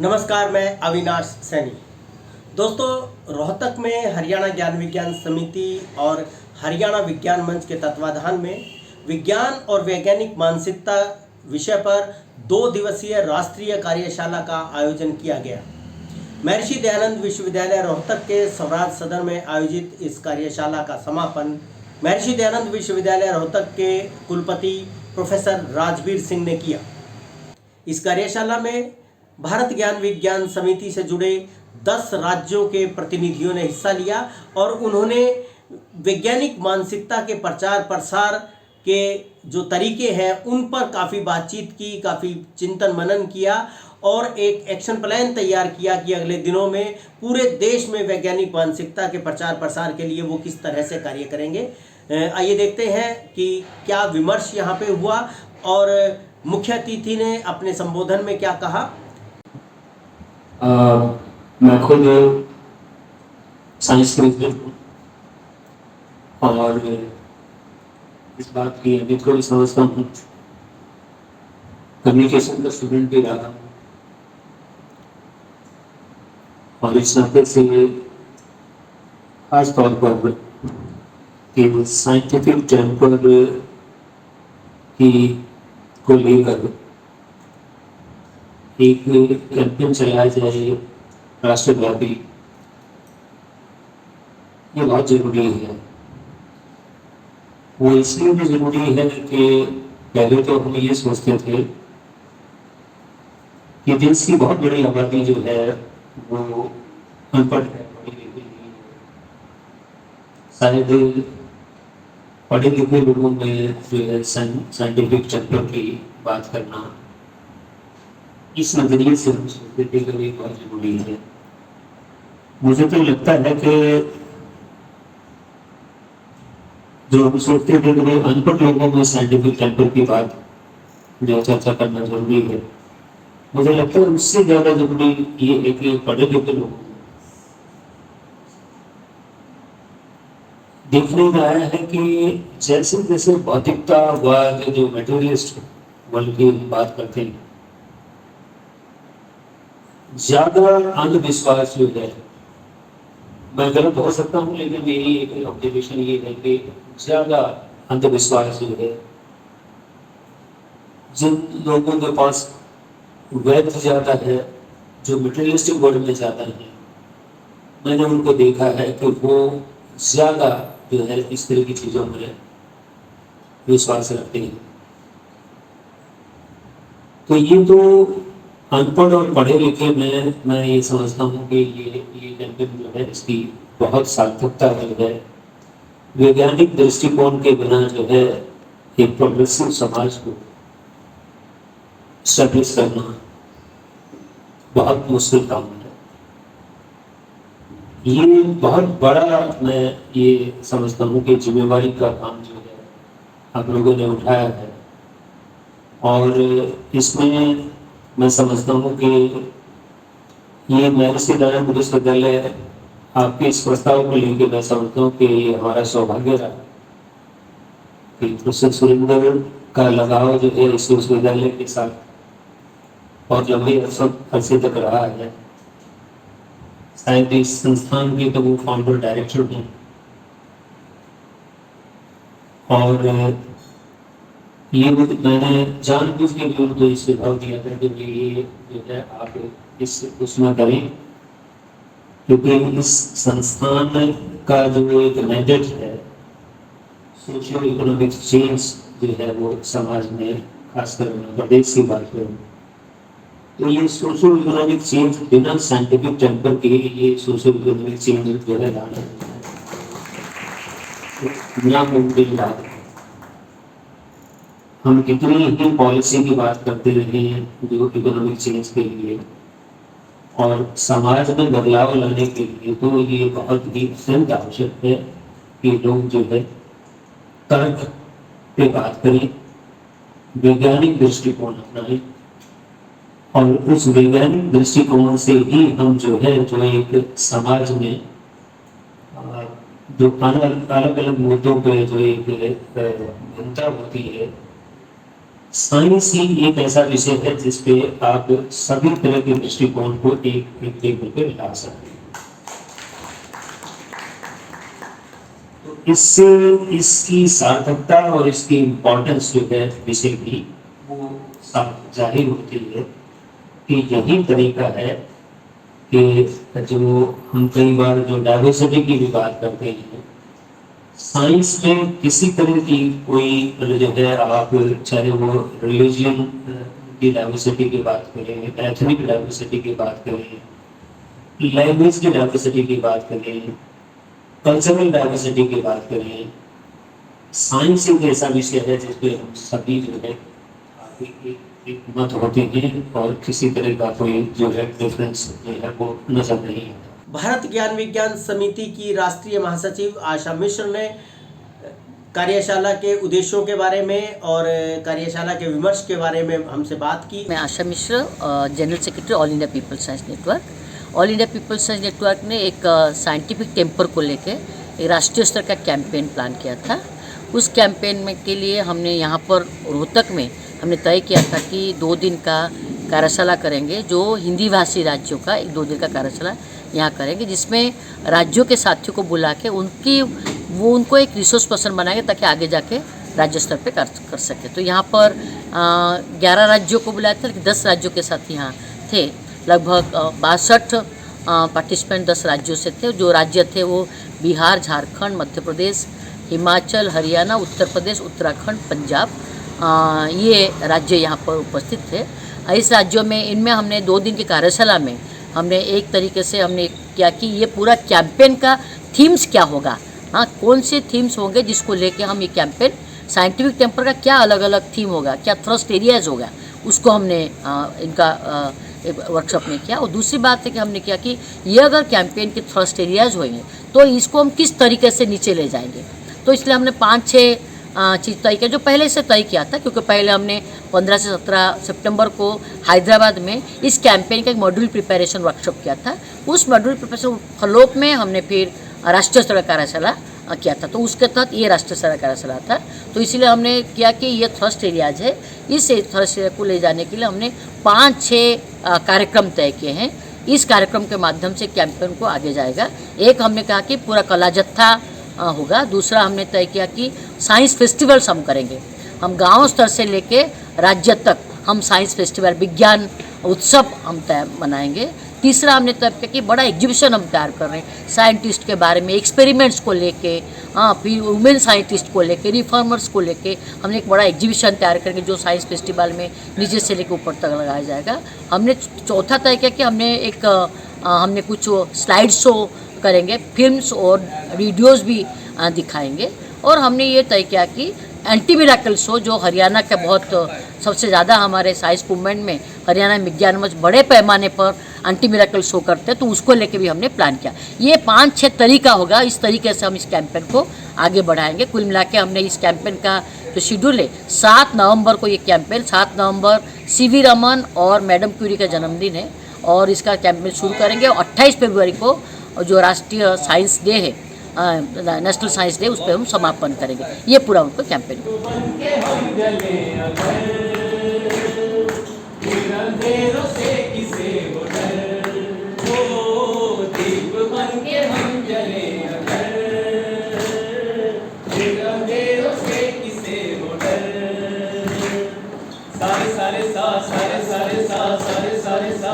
नमस्कार, मैं अविनाश सैनी। दोस्तों, रोहतक में हरियाणा ज्ञान विज्ञान समिति और हरियाणा विज्ञान मंच के तत्वाधान में विज्ञान और वैज्ञानिक मानसिकता विषय पर 2 दिवसीय राष्ट्रीय कार्यशाला का आयोजन किया गया। महर्षि दयानंद विश्वविद्यालय रोहतक के स्वराज सदन में आयोजित इस कार्यशाला का समापन महर्षि दयानंद विश्वविद्यालय रोहतक के कुलपति प्रोफेसर राजवीर सिंह ने किया। इस कार्यशाला में भारत ज्ञान विज्ञान समिति से जुड़े 10 राज्यों के प्रतिनिधियों ने हिस्सा लिया और उन्होंने वैज्ञानिक मानसिकता के प्रचार प्रसार के जो तरीके हैं उन पर काफ़ी बातचीत की, काफ़ी चिंतन मनन किया और एक एक्शन प्लान तैयार किया कि अगले दिनों में पूरे देश में वैज्ञानिक मानसिकता के प्रचार प्रसार के लिए वो किस तरह से कार्य करेंगे। आइए देखते हैं कि क्या विमर्श यहाँ पे हुआ और मुख्य अतिथि ने अपने संबोधन में क्या कहा। मैं खुद साइंस ग्रेजुएट हूँ और इस बात की अभी थोड़ी समझता हूँ। कम्युनिकेशन का स्टूडेंट भी रहा हूँ और इस नाते से खास तौर पर कि साइंटिफिक टेम्पर की को लेकर एक कैंपेन चलाया जाए राष्ट्रव्यापी, ये बहुत जरूरी है। वो इसलिए भी जरूरी है कि पहले तो हम ये सोचते थे कि देश की बहुत बड़ी आबादी जो है वो अनपढ़ है, पढ़ी लिखी नहीं है। शायद पढ़े लिखे लोगों में जो है साइंटिफिक चैप्टर की बात करना इस नजरिए से हम सोचते थे कि ये बहुत जरूरी है। मुझे तो लगता है कि जो हम सोचते थे कि अनपढ़ लोगों में साइंटिफिक टेम्पर की बात जो चर्चा करना जरूरी है, मुझे लगता है उससे ज्यादा जरूरी ये है कि पढ़े लिखे लोगों में देखने में आया है कि जैसे जैसे भौतिकतावाद जो मटेरियलिस्ट वर्ल्ड की बात करते हैं, ज्यादा अंधविश्वास जो है, मैं गलत हो सकता हूँ लेकिन मेरी एक ऑब्जर्वेशन ये है कि ज्यादा अंधविश्वास जो है, जिन लोगों के पास वेल्थ ज्यादा है, जो मटेरियलिस्टिक वर्ल्ड में ज्यादा है, मैंने उनको देखा है कि वो ज्यादा जो है इस तरह की चीजों में विश्वास रखते हैं। तो ये तो अनपढ़ और पढ़े लिखे में मैं ये समझता हूँ कि ये कैंपेन जो है इसकी बहुत सार्थकता जो है वैज्ञानिक दृष्टिकोण के बिना जो है एक प्रोग्रेसिव समाज को स्टैब्लिश करना बहुत मुश्किल काम है। ये बहुत बड़ा मैं ये समझता हूँ कि जिम्मेवारी का काम जो है आप लोगों ने उठाया है और इसमें मैं समझता हूँ कि ये महर्षि दयानंद विश्वविद्यालय आपके इस प्रस्ताव को लेकर मैं समझता हूँ कि ये हमारा सौभाग्य रहा कि प्रोफेसर सुरेंद्र का लगाव जो है इस विश्वविद्यालय के साथ और लंबे अरसे तक रहा है। शायद इस संस्थान के तो वो फाउंडर डायरेक्टर हैं और ये मैंने जानबूझ के भी उनको इस सुझाव दिया था कि ये जो है आप इस उसमें करें, क्योंकि इस संस्थान का जो एक मैंडेट है सोशियो इकोनॉमिक चेंज जो है वो समाज में खासकर प्रदेश की बात करूँ तो ये सोशियो इकोनॉमिक चेंज बिना साइंटिफिक टेम्पर के ये सोशियो इकोनॉमिक चेंज जो है लाना नामुमकिन बात है। हम कितनी ही पॉलिसी की बात करते रहे हैं जो इकोनॉमिक चेंज के लिए और समाज में बदलाव लाने के लिए, तो ये बहुत ही अत्यंत आवश्यक है कि लोग जो है तर्क पे बात करें, वैज्ञानिक दृष्टिकोण अपनाएं और उस वैज्ञानिक दृष्टिकोण से ही हम जो है जो एक समाज में जो अलग अलग मुद्दों पे जो एक भिन्नता होती है साइंस ही एक ऐसा विषय है जिसपे आप सभी तरह के दृष्टिकोण को एक टेबल पे ला सकते हैं। तो इससे इसकी सार्थकता और इसकी इम्पोर्टेंस जो है विषय की वो साफ जाहिर होती है कि यही तरीका है कि जो हम कई बार जो डाइवर्सिटी की भी बात करते हैं, साइंस में किसी तरह की कोई जो है आप चाहे वो रिलीजन की डाइवर्सिटी की बात करें, एथनिक डाइवर्सिटी की बात करें, लैंग्वेज की डाइवर्सिटी की बात करें, कल्चरल डाइवर्सिटी की बात करें, साइंस एक ऐसा विषय है जिसपे हम सभी जो है एक मत होते हैं और किसी तरह का कोई जो है डिफरेंस जो है वो नजर नहीं आता। भारत ज्ञान विज्ञान समिति की राष्ट्रीय महासचिव आशा मिश्र ने कार्यशाला के उद्देश्यों के बारे में और कार्यशाला के विमर्श के बारे में हमसे बात की। मैं Asha Mishra, general secretary all India people science network. All India people science network ने एक साइंटिफिक टेम्पर को लेके एक राष्ट्रीय स्तर का कैंपेन प्लान किया था। उस कैंपेन में के लिए हमने यहाँ पर रोहतक में हमने तय किया था कि 2 दिन का कार्यशाला करेंगे, जो हिंदी भाषी राज्यों का एक 2 दिन का कार्यशाला यहाँ करेंगे, जिसमें राज्यों के साथियों को बुला के उनको एक रिसोर्स पर्सन बनाएंगे ताकि आगे जाके राज्य स्तर पे कर सके। तो यहाँ पर 11 राज्यों को बुलाया था, लेकिन 10 राज्यों के साथ यहाँ थे। लगभग 62 पार्टिसिपेंट 10 राज्यों से थे। जो राज्य थे वो बिहार, झारखंड, मध्य प्रदेश, हिमाचल, हरियाणा, उत्तर प्रदेश, उत्तराखंड, पंजाब, ये राज्य यहाँ पर उपस्थित थे। इस राज्यों में इनमें हमने 2 दिन की कार्यशाला में हमने एक तरीके से हमने किया कि ये पूरा कैंपेन का थीम्स क्या होगा, हाँ कौन से थीम्स होंगे जिसको लेके हम ये कैंपेन साइंटिफिक टेम्पर का क्या अलग अलग थीम होगा, क्या थ्रस्ट एरियाज होगा, उसको हमने इनका वर्कशॉप में किया। और दूसरी बात है कि हमने किया कि ये अगर कैंपेन के थ्रस्ट एरियाज होंगे तो इसको हम किस तरीके से नीचे ले जाएंगे। तो इसलिए हमने 5-6 चीज़ तय किया, जो पहले से तय किया था, क्योंकि पहले हमने 15 से 17 सितंबर को हैदराबाद में इस कैंपेन का एक मॉड्यूल प्रिपरेशन वर्कशॉप किया था। उस मॉड्यूल प्रिपरेशन फॉलोअप में हमने फिर राष्ट्रीय स्तर का कार्यशाला किया था, तो उसके तहत ये राष्ट्रीय स्तर का कार्यशाला था। तो इसीलिए हमने किया कि ये थ्रस्ट एरियाज है, इस थ्रस्ट एरिया को ले जाने के लिए हमने 5-6 कार्यक्रम तय किए हैं। इस कार्यक्रम के माध्यम से कैंपेन को आगे जाएगा। एक हमने कहा कि पूरा कला जत्था होगा। दूसरा हमने तय किया कि साइंस फेस्टिवल्स हम करेंगे, हम गांव स्तर से लेके राज्य तक हम साइंस फेस्टिवल, विज्ञान उत्सव हम मनाएंगे। तीसरा हमने तय किया कि बड़ा एग्जीबिशन हम तैयार कर रहे हैं साइंटिस्ट के बारे में, एक्सपेरिमेंट्स को लेके, फिर वुमेन साइंटिस्ट को लेके, रिफॉर्मर्स को लेके हमने एक बड़ा एग्जीबिशन तैयार करेंगे जो साइंस फेस्टिवल में नीचे से लेकर ऊपर तक लगाया जाएगा। हमने चौथा तय किया कि हमने कुछ स्लाइड शो करेंगे, फिल्म्स और वीडियोस भी दिखाएंगे। और हमने ये तय किया कि एंटी मिरेकल शो, जो हरियाणा का बहुत सबसे ज़्यादा हमारे साइंस मूवमेंट में हरियाणा विज्ञान मंच बड़े पैमाने पर एंटी मिरेकल शो करते हैं, तो उसको लेके भी हमने प्लान किया। ये 5-6 तरीका होगा, इस तरीके से हम इस कैंपेन को आगे बढ़ाएंगे। कुल मिला के हमने इस कैंपेन का जो शेड्यूल है, 7 नवंबर को ये कैंपेन, 7 नवंबर CV रमन और मैडम क्यूरी का जन्मदिन है और इसका कैंपेन शुरू करेंगे। 28 फरवरी को जो राष्ट्रीय साइंस डे है, नेशनल साइंस डे, उस पर हम समापन करेंगे। ये पूरा उनको कैंपेन। सारे सारे सा